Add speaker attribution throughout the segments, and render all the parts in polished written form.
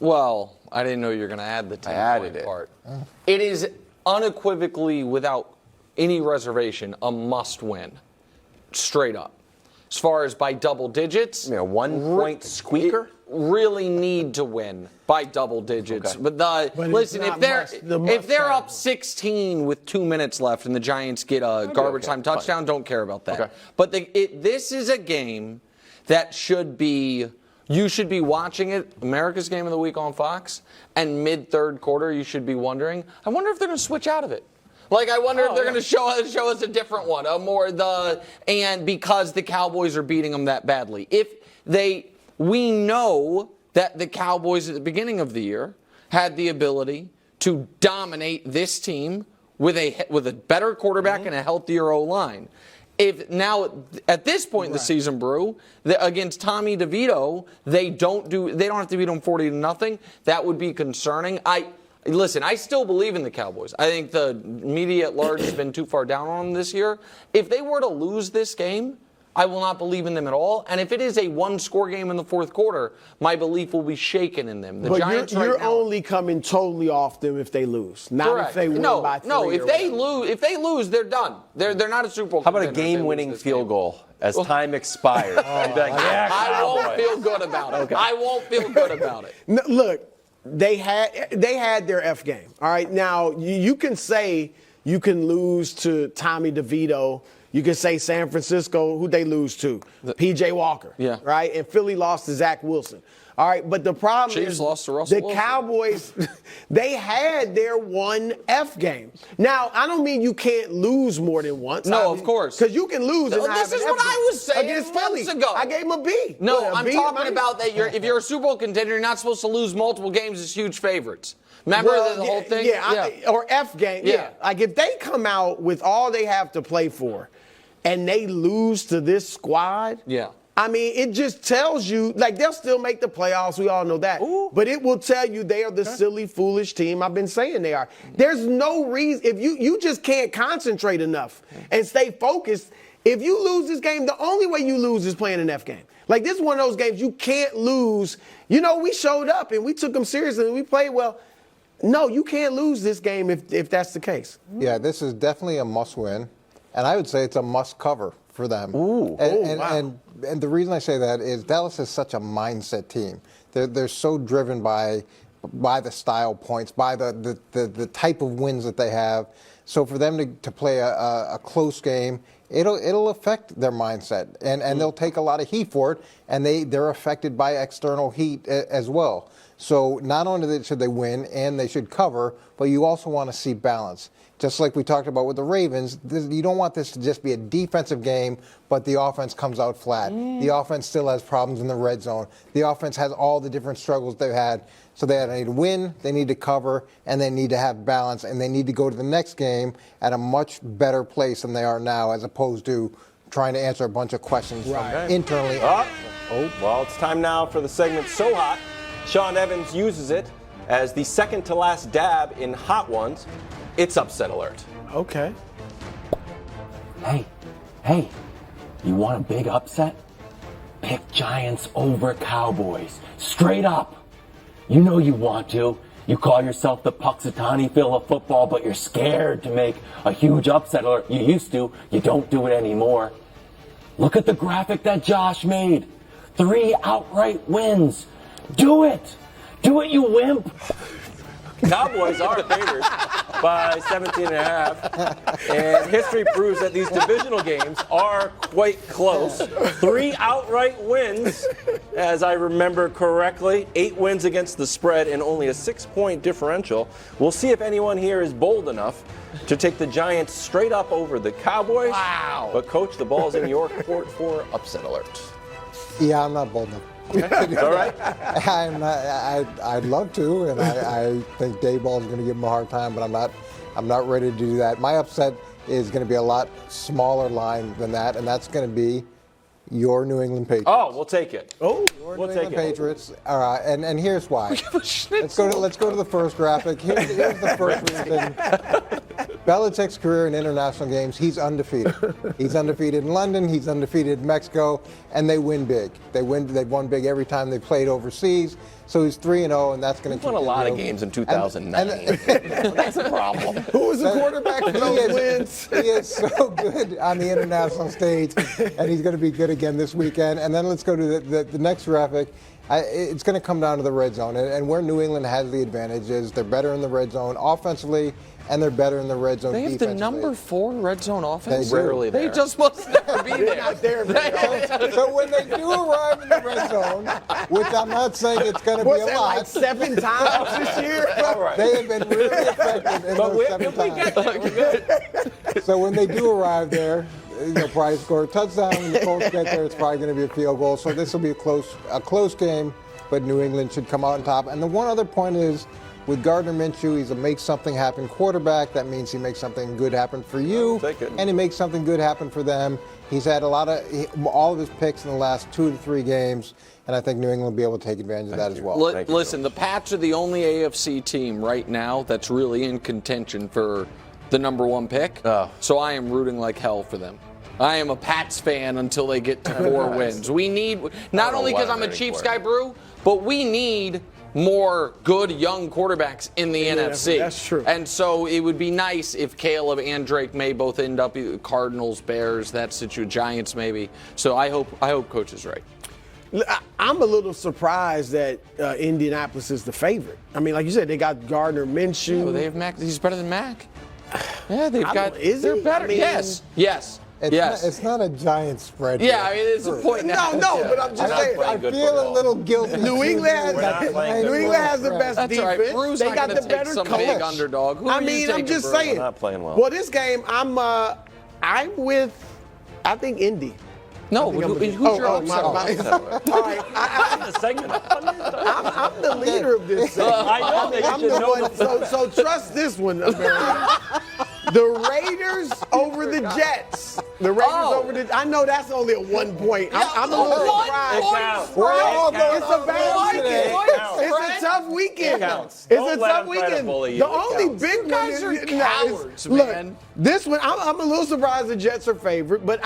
Speaker 1: Well, I didn't know you were going to add the 10-point part. It is unequivocally, without any reservation, a must-win. Straight up. As far as by double digits.
Speaker 2: You mean a 1-point squeaker?
Speaker 1: Really need to win by double digits.
Speaker 2: Okay.
Speaker 1: But listen, if they're up 16 with 2 minutes left and the Giants get a garbage time touchdown, don't care about that.
Speaker 2: Okay.
Speaker 1: But this is a game that you should be watching it, America's Game of the Week on Fox, and mid-third quarter you should be wondering, I wonder if they're going to switch out of it. Like, I wonder if they're going to show us a different one, and because the Cowboys are beating them that badly. We know that the Cowboys at the beginning of the year had the ability to dominate this team with a better quarterback and a healthier O-line. If now at this point in the season, Brew, against Tommy DeVito, they don't have to beat them 40-0. That would be concerning. Listen, I still believe in the Cowboys. I think the media at large has been too far down on them this year. If they were to lose this game, I will not believe in them at all. And if it is a one-score game in the fourth quarter, my belief will be shaken in them. The Giants
Speaker 3: you're only coming totally off them if they lose, not if they win by 3.
Speaker 1: No, if they lose, they're done. They're not a Super Bowl.
Speaker 2: How about a game-winning field goal as time expires?
Speaker 1: I won't feel good about it. Okay. I won't feel good about it.
Speaker 3: No, look, they had their F game. All right, now you can say you can lose to Tommy DeVito. You can say San Francisco, who'd they lose to? P.J. Walker, right? And Philly lost to Zach Wilson. All right, but the problem is
Speaker 1: lost to Russell Wilson.
Speaker 3: Cowboys, they had their one F game. Now, I don't mean you can't lose more than once.
Speaker 1: No, of course.
Speaker 3: Because you can lose and
Speaker 1: this is what I was saying
Speaker 3: against
Speaker 1: months
Speaker 3: Philly.
Speaker 1: ago.
Speaker 3: I gave him a B.
Speaker 1: No, I'm talking about that if you're a Super Bowl contender, you're not supposed to lose multiple games as huge favorites. Remember the whole thing?
Speaker 3: Or F game. Yeah. Like if they come out with all they have to play for and they lose to this squad, I mean, it just tells you, like, they'll still make the playoffs. We all know that. Ooh. But it will tell you they are the silly, foolish team I've been saying they are. There's no reason. If you just can't concentrate enough and stay focused. If you lose this game, the only way you lose is playing an F game. Like, this is one of those games you can't lose. You know, we showed up and we took them seriously and we played well. No, you can't lose this game if that's the case.
Speaker 4: Yeah, this is definitely a must-win. And I would say it's a must-cover for them.
Speaker 2: Ooh.
Speaker 4: And the reason I say that is Dallas is such a mindset team. They're so driven by the style points, by the type of wins that they have. So for them to play a close game, it'll affect their mindset, and they'll take a lot of heat for it, and they're affected by external heat as well. So not only should they win and they should cover, but you also want to see balance. Just like we talked about with the Ravens, you don't want this to just be a defensive game, but the offense comes out flat. The offense still has problems in the red zone. The offense has all the different struggles they've had. So they need to win, they need to cover, and they need to have balance, and they need to go to the next game at a much better place than they are now, as opposed to trying to answer a bunch of questions from internally.
Speaker 2: Well, it's time now for the segment So Hot. Sean Evans uses it as the second to last dab in Hot Ones. It's Upset Alert.
Speaker 3: Okay.
Speaker 5: Hey, you want a big upset? Pick Giants over Cowboys. Straight up. You know you want to. You call yourself the Puxatawny Phil of football, but you're scared to make a huge upset alert. You used to. You don't do it anymore. Look at the graphic that Josh made. 3 outright wins. Do it. Do it, you wimp.
Speaker 2: Cowboys are favored by 17.5, and history proves that these divisional games are quite close. 3 outright wins, as I remember correctly, 8 wins against the spread and only a 6-point differential. We'll see if anyone here is bold enough to take the Giants straight up over the Cowboys.
Speaker 1: Wow.
Speaker 2: But, Coach, the ball's in your court for Upset Alert.
Speaker 4: Yeah, I'm not bold enough.
Speaker 2: All right.
Speaker 4: I'd love to, and I think Dayball's going to give him a hard time, but I'm not ready to do that. My upset is going to be a lot smaller line than that, and that's going to be your New England Patriots.
Speaker 2: Oh, we'll take it.
Speaker 4: Your New England Patriots. All right, and here's why. Let's go to the first graphic. Here's the first reason. Belichick's career in international games, he's undefeated. He's undefeated in London, he's undefeated in Mexico, and they win big. They've won big every time they played overseas. So he's 3-0, and that's going to keep
Speaker 2: won a lot of games in 2009. That's a problem.
Speaker 3: Who was the quarterback for those wins?
Speaker 4: He is so good on the international stage, and he's going to be good again this weekend. And then let's go to the next graphic. It's going to come down to the red zone, and where New England has the advantage is they're better in the red zone offensively, and they're better in the red zone defensively.
Speaker 1: They have the number 4 red zone offense?
Speaker 4: They do.
Speaker 2: Rarely there.
Speaker 1: They just must never be there.
Speaker 3: Not there, man.
Speaker 4: So when they do arrive in the red zone, which I'm not saying it's going to be
Speaker 3: What's
Speaker 4: a
Speaker 3: that,
Speaker 4: lot,
Speaker 3: like 7 times this year?
Speaker 2: All right.
Speaker 4: they have been really effective in those 7 times. So when they do arrive there, they'll probably score a touchdown. When the Colts get there, it's probably going to be a field goal. So this will be a close game, but New England should come out on top. And the one other point is, with Gardner Minshew, he's a make-something-happen quarterback. That means he makes something good happen for you, and he makes something good happen for them. He's had all of his picks in the last 2 to 3 games, and I think New England will be able to take advantage of that as well.
Speaker 1: Listen, the Pats are the only AFC team right now that's really in contention for the number 1 pick. So I am rooting like hell for them. I am a Pats fan until they get to 4 wins. We need, not only because I'm a Chiefs guy, Brew, but we need more good young quarterbacks in the NFC.
Speaker 3: That's true.
Speaker 1: And so it would be nice if Caleb and Drake may both end up Cardinals, Bears, that situation, Giants maybe. So I hope Coach is right.
Speaker 3: I'm a little surprised that Indianapolis is the favorite. I mean, like you said, they got Gardner Minshew.
Speaker 1: Oh, they have Mac. He's better than Mac. Yeah, they've got.
Speaker 3: Is
Speaker 1: they're
Speaker 3: he?
Speaker 1: better.
Speaker 3: I mean,
Speaker 1: Yes.
Speaker 4: It's not a giant spread.
Speaker 1: Yeah, I mean, it's a point now.
Speaker 3: No, but I'm just saying.
Speaker 4: I feel a little guilty.
Speaker 3: New England has the best
Speaker 1: That's
Speaker 3: defense.
Speaker 1: all right. Brew's
Speaker 3: they
Speaker 1: not
Speaker 3: got
Speaker 1: gonna
Speaker 3: the
Speaker 1: take
Speaker 3: better
Speaker 1: some
Speaker 3: coach.
Speaker 1: big underdog. Who are you
Speaker 3: I'm
Speaker 1: taking,
Speaker 3: just
Speaker 1: Brew?
Speaker 3: saying.
Speaker 2: Not playing well.
Speaker 3: Well, this game, I'm with, I think Indy.
Speaker 1: No, who's your upset?
Speaker 3: All right, I'm the leader of this thing.
Speaker 2: I know that
Speaker 3: I'm
Speaker 2: you
Speaker 3: the
Speaker 2: should know
Speaker 3: one. So trust this one, America. The Raiders over the Jets. The Raiders over the. I know that's only a 1 point. I'm a little surprised. It's a bad weekend. It's a tough weekend. It's a tough weekend. The only big one
Speaker 1: guys are cowards, man.
Speaker 3: Look, this one, I'm a little surprised the Jets are favored, but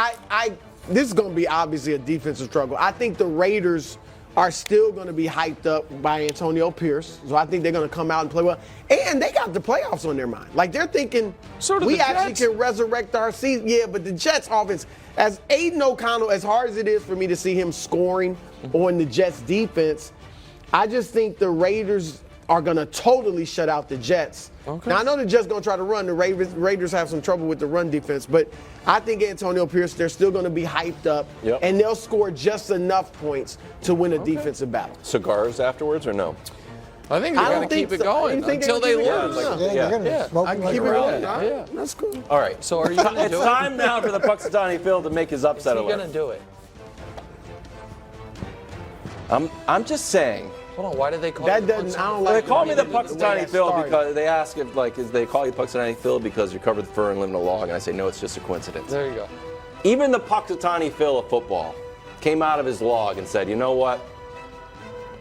Speaker 3: this is going to be obviously a defensive struggle. I think the Raiders are still going to be hyped up by Antonio Pierce. So I think they're going to come out and play well. And they got the playoffs on their mind. Like, they're thinking, we actually can resurrect our season. Yeah, but the Jets offense, as Aiden O'Connell, as hard as it is for me to see him scoring on the Jets defense, I just think the Raiders are going to totally shut out the Jets. Okay. Now, I know the Jets going to try to run. The Raiders have some trouble with the run defense, but I think Antonio Pierce, they're still going to be hyped up, and they'll score just enough points to win a defensive battle.
Speaker 2: Cigars afterwards or no?
Speaker 1: I think they're going to keep it going until they lose.
Speaker 4: They're going to smoke
Speaker 3: I can keep it going. Yeah, that's cool.
Speaker 2: All right.
Speaker 1: So are you going to do it?
Speaker 2: It's time now for the Puxatawny Phil to make his upset alert.
Speaker 1: He's going to do it.
Speaker 2: I'm just saying.
Speaker 1: Hold on, why did they call
Speaker 3: That
Speaker 1: you
Speaker 3: doesn't. I don't
Speaker 2: They
Speaker 3: like
Speaker 2: call me the
Speaker 3: way that
Speaker 2: Puxatawny Phil
Speaker 3: started.
Speaker 2: because they ask if, they call you Puxatawny Phil because you cover the fur and live in a log, and I say, no, it's just a coincidence.
Speaker 1: There you go.
Speaker 2: Even the Puxatawny Phil of football came out of his log and said, you know what?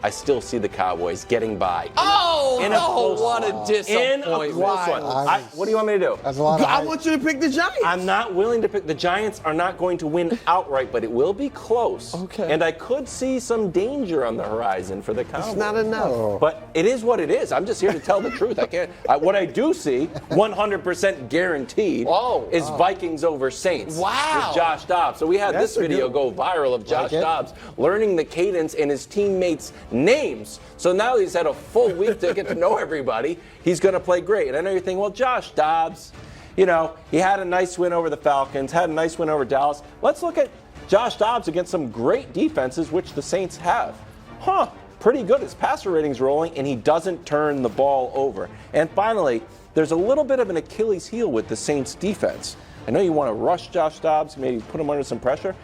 Speaker 2: I still see the Cowboys getting by.
Speaker 1: What a disappointment.
Speaker 2: In a close one. What do you want me to do?
Speaker 4: That's a lot of
Speaker 3: I want you to pick the Giants.
Speaker 2: I'm not willing to pick. The Giants are not going to win outright, but it will be close.
Speaker 1: Okay.
Speaker 2: And I could see some danger on the horizon for the Cowboys.
Speaker 3: It's not enough.
Speaker 2: But it is what it is. I'm just here to tell the truth. I can't. What I do see, 100% guaranteed, is Vikings over Saints.
Speaker 1: Wow.
Speaker 2: With Josh Dobbs. So we had this video go viral of Josh Dobbs learning the cadence and his teammates' names. So now he's had a full week to get to know everybody. He's going to play great. And I know you're thinking, well, Josh Dobbs, he had a nice win over the Falcons, had a nice win over Dallas. Let's look at Josh Dobbs against some great defenses, which the Saints have. Pretty good. His passer rating's rolling, and he doesn't turn the ball over. And finally, there's a little bit of an Achilles heel with the Saints defense. I know you want to rush Josh Dobbs, maybe put him under some pressure.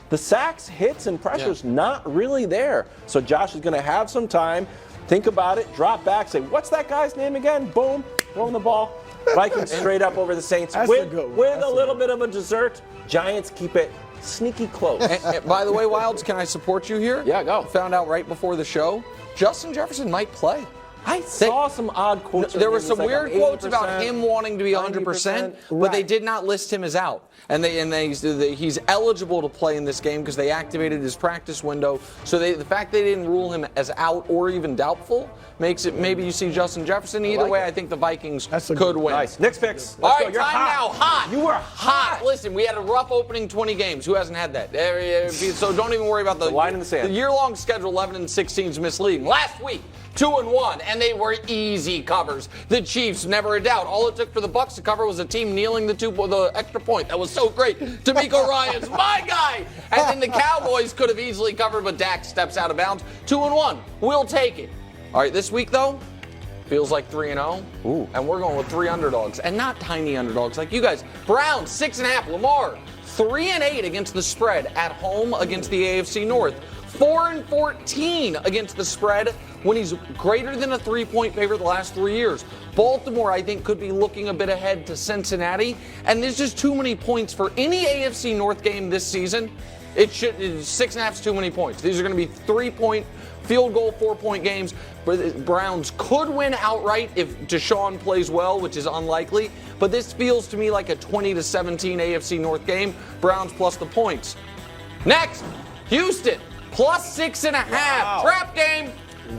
Speaker 2: The sacks, hits, and pressure's not really there. So Josh is going to have some time, think about it, drop back, say, what's that guy's name again? Boom, throw him the ball. Vikings straight up over the Saints with a little bit of a dessert. Giants keep it sneaky close.
Speaker 1: And by the way, Wilds, can I support you here?
Speaker 2: Yeah, go.
Speaker 1: Found out right before the show, Justin Jefferson might play.
Speaker 2: I saw some odd quotes.
Speaker 1: There were some
Speaker 2: like
Speaker 1: weird quotes about him wanting to be 100%, but they did not list him as out. And he's eligible to play in this game because they activated his practice window. So the fact they didn't rule him as out or even doubtful makes it maybe you see Justin Jefferson. Either way, I think the Vikings could win.
Speaker 2: Nice. Next picks.
Speaker 1: All right, time now. Hot.
Speaker 2: You were hot.
Speaker 1: Listen, we had a rough opening 20 games. Who hasn't had that? So don't even worry about the
Speaker 2: line in the sand.
Speaker 1: The year-long schedule, 11-16 is misleading. Last week, 2-1, and they were easy covers. The Chiefs, never a doubt. All it took for the Bucs to cover was a team kneeling the extra point. That was so great. D'Amico Ryans, my guy. And then the Cowboys could have easily covered, but Dak steps out of bounds. 2-1. We'll take it. All right, this week though, feels like 3-0.
Speaker 2: Ooh.
Speaker 1: And we're going with 3 underdogs, and not tiny underdogs like you guys. Browns 6.5. Lamar 3-8 against the spread at home against the AFC North. 4-14 against the spread when he's greater than a 3-point favorite the last 3 years. Baltimore, I think, could be looking a bit ahead to Cincinnati, and there's just too many points for any AFC North game this season. 6.5 is too many points. These are going to be 3-point, field goal, 4-point games. Browns could win outright if Deshaun plays well, which is unlikely, but this feels to me like a 20-17 AFC North game. Browns plus the points. Next, Houston. Plus 6.5. Wow. Trap game.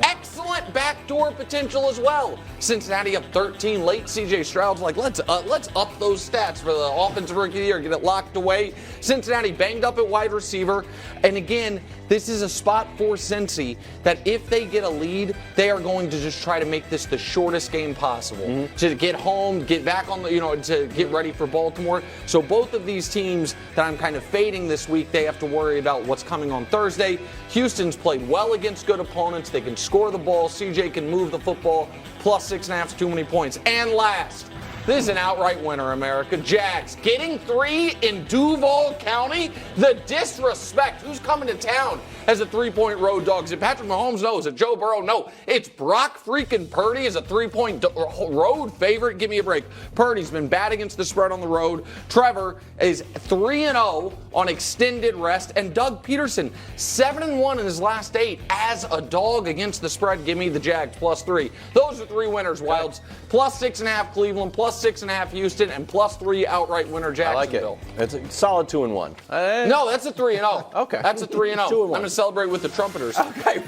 Speaker 1: Excellent backdoor potential as well. Cincinnati up 13 late. CJ Stroud's like, let's up those stats for the offensive rookie of the year. Get it locked away. Cincinnati banged up at wide receiver. And again, this is a spot for Cincy that if they get a lead, they are going to just try to make this the shortest game possible. To get home, get back on the, to get ready for Baltimore. So both of these teams that I'm kind of fading this week, they have to worry about what's coming on Thursday. Houston's played well against good opponents. They can score the ball. CJ can move the football. Plus 6.5 is too many points. And last, this is an outright winner, America. Jags getting 3 in Duval County. The disrespect. Who's coming to town as a 3-point road dog? Is it Patrick Mahomes? No. Is it Joe Burrow? No. It's Brock freaking Purdy as a 3-point road favorite. Give me a break. Purdy's been bad against the spread on the road. Trevor is 3-0 on extended rest. And Doug Peterson, 7-1 in his last 8 as a dog against the spread. Give me the Jags plus 3. Those are 3 winners, Wilds. Plus 6.5 Cleveland, plus 6.5 Houston, and plus 3 outright winner Jacksonville.
Speaker 2: I like it. It's a solid 2-1.
Speaker 1: No, that's a 3-0.
Speaker 2: Okay.
Speaker 1: That's a 3-0.
Speaker 2: 2-1.
Speaker 1: I'm going to celebrate with the trumpeters.
Speaker 2: Okay.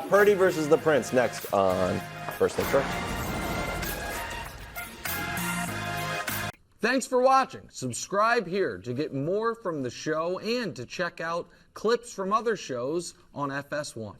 Speaker 2: Purdy versus the Prince next on First Things First.
Speaker 1: Thanks for watching. Subscribe here to get more from the show and to check out clips from other shows on FS1.